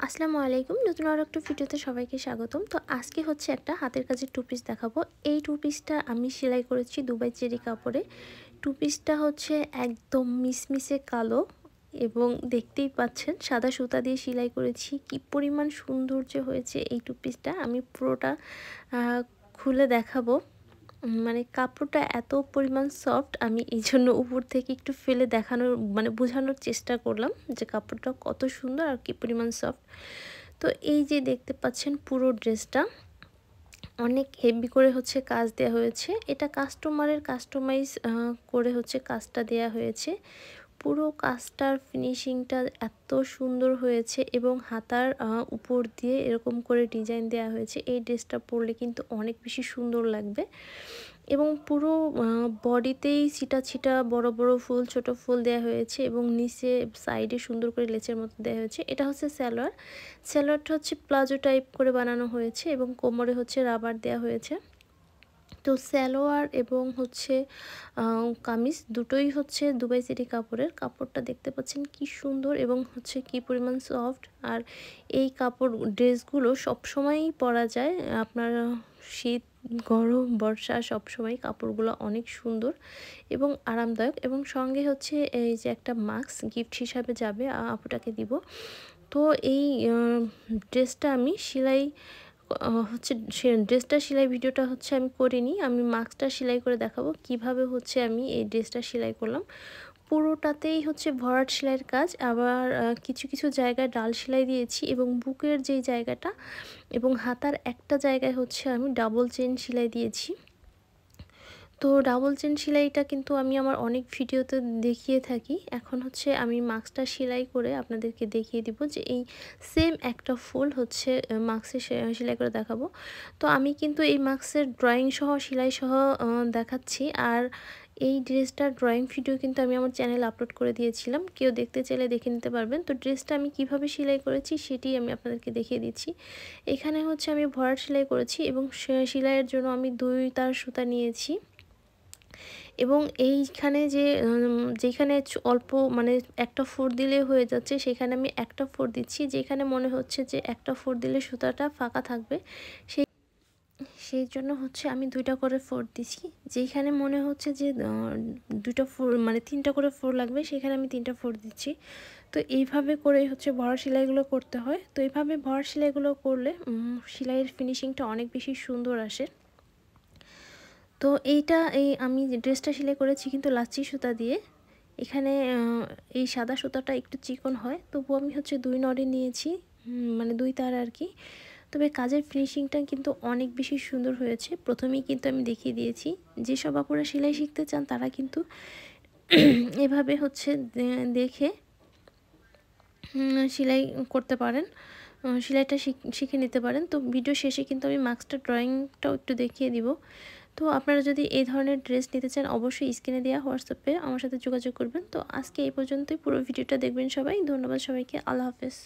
আসসালামু আলাইকুম। নতুন আরো একটা ভিডিওতে সবাইকে স্বাগতম। তো আজকে হচ্ছে একটা হাতের কাজের টু পিস দেখাবো। এই টু পিসটা আমি সেলাই করেছি দুবাই চেরি কাপড়ে। টু পিসটা হচ্ছে একদম মিসমিসে কালো এবং দেখতেই পাচ্ছেন সাদা সুতা দিয়ে সেলাই করেছি। কি পরিমাণ সৌন্দর্য হয়েছে এই টু পিসটা আমি পুরোটা খুলে দেখাবো। মানে কাপড়টা এত পরিমাণ সফট, আমি এইজন্য উপর থেকে একটু ফেলে দেখানোর মানে বোঝানোর চেষ্টা করলাম যে কাপড়টা কত সুন্দর আর কি পরিমাণ সফট। তো এই যে দেখতে পাচ্ছেন পুরো ড্রেসটা অনেক হেভি করে হচ্ছে কাজ দেওয়া হয়েছে। এটা কাস্টমারের কাস্টমাইজ করে হচ্ছে কাজটা দেওয়া হয়েছে। পুরো কাজটার ফিনিশিংটা এত সুন্দর হয়েছে এবং হাতার উপর দিয়ে এরকম করে ডিজাইন দেওয়া হয়েছে। এই ড্রেসটা পরলে কিন্তু অনেক বেশি সুন্দর লাগবে এবং পুরো বডিতেই ছিটা ছিটা বড় বড় ফুল, ছোট ফুল দেওয়া হয়েছে এবং নিচে সাইডে সুন্দর করে লেচের মতো দেওয়া হয়েছে। এটা হচ্ছে সালোয়ার। সালোয়ারটা হচ্ছে প্লাজো টাইপ করে বানানো হয়েছে এবং কোমরে হচ্ছে রাবার দেওয়া হয়েছে। তো সালোয়ার এবং হচ্ছে কামিজ দুটোই হচ্ছে দুবাই চেরি কাপড়ের। কাপড়টা দেখতে পাচ্ছেন কি সুন্দর এবং হচ্ছে কি পরিমাণ সফট। আর এই কাপড় ড্রেসগুলো সবসময়ই পরা যায়, আপনার শীত, গরম, বর্ষা সবসময় কাপড়গুলো অনেক সুন্দর এবং আরামদায়ক। এবং সঙ্গে হচ্ছে এই যে একটা মাস্ক গিফট হিসাবে যাবে, আপুটাকে দিব। তো এই ড্রেসটা আমি সেলাই হচ্ছে ড্রেসটা সেলাই ভিডিওটা হচ্ছে আমি করিনি, আমি মাস্কটা সেলাই করে দেখাবো কিভাবে হচ্ছে আমি এই ড্রেসটা সেলাই করলাম। পুরোটাতেই হচ্ছে ভরাট সেলাইয়ের কাজ, আবার কিছু কিছু জায়গায় ডাল সেলাই দিয়েছি এবং বুকের যেই জায়গাটা এবং হাতার একটা জায়গায় হচ্ছে আমি ডাবল চেন সেলাই দিয়েছি। তো ডাবল চেন সেলাইটা কিন্তু আমি আমার অনেক ভিডিওতে দেখিয়ে থাকি। এখন হচ্ছে আমি মাস্কটা সেলাই করে আপনাদেরকে দেখিয়ে দিব যে এই সেম একটা ফুল হচ্ছে মাস্কে সেলাই করে দেখাবো। তো আমি কিন্তু এই মাস্কের ড্রয়িং সহ সেলাই সহ দেখাচ্ছি। আর এই ড্রেসটার ড্রয়িং ভিডিও কিন্তু আমি আমার চ্যানেলে আপলোড করে দিয়েছিলাম, কেউ দেখতে চাইলে দেখে নিতে পারবেন। তো ড্রেসটা আমি কিভাবে সেলাই করেছি সেটি আমি আপনাদেরকে দেখিয়ে দিচ্ছি। এখানে হচ্ছে আমি ভরাট সেলাই করেছি এবং সেলাইয়ের জন্য আমি 2 তার সুতা নিয়েছি এবং এইখানে যে যেখানে অল্প মানে একটা ফোর দিলে হয়ে যাচ্ছে সেখানে আমি একটা ফোর দিচ্ছি, যেখানে মনে হচ্ছে যে একটা ফোর দিলে সুতাটা ফাঁকা থাকবে সেই জন্য হচ্ছে আমি 2টা করে ফোর দিচ্ছি। যেখানে মনে হচ্ছে যে 2টা ফোর মানে 3টা করে ফোর লাগবে সেখানে আমি 3টা ফোর দিচ্ছি। তো এইভাবে করেই হচ্ছে ভরা সেলাইগুলো করতে হয়। তো এইভাবে ভরা সেলাইগুলো করলে সেলাইয়ের ফিনিশিংটা অনেক বেশি সুন্দর আসে। তো এই আমি যে ড্রেসটা সেলাই করেছি কিন্তু লাচ্ছি সুতা দিয়ে। এখানে এই সাদা সুতাটা একটু চিকন হয়, তবুও আমি হচ্ছে 2 নড়ে নিয়েছি, মানে 2 তার আর কি। তবে কাজের ফিনিশিংটা কিন্তু অনেক বেশি সুন্দর হয়েছে। প্রথমেই কিন্তু আমি দেখিয়ে দিয়েছি, যেসব আপুরা সেলাই শিখতে চান তারা কিন্তু এভাবে হচ্ছে দেখে সেলাই করতে পারেন, সেলাইটা শিখে নিতে পারেন। তো ভিডিও শেষে কিন্তু আমি মাস্কটা ড্রয়িংটাও একটু দেখিয়ে দিব। তো আপনারা যদি এই ধরনের ড্রেস নিতে চান অবশ্যই স্ক্রিনে দেওয়া হোয়াটসঅ্যাপে আমার সাথে যোগাযোগ করবেন। তো আজকে এই পর্যন্তই, পুরো ভিডিওটা দেখবেন সবাই। ধন্যবাদ সবাইকে, আল্লাহ হাফেজ।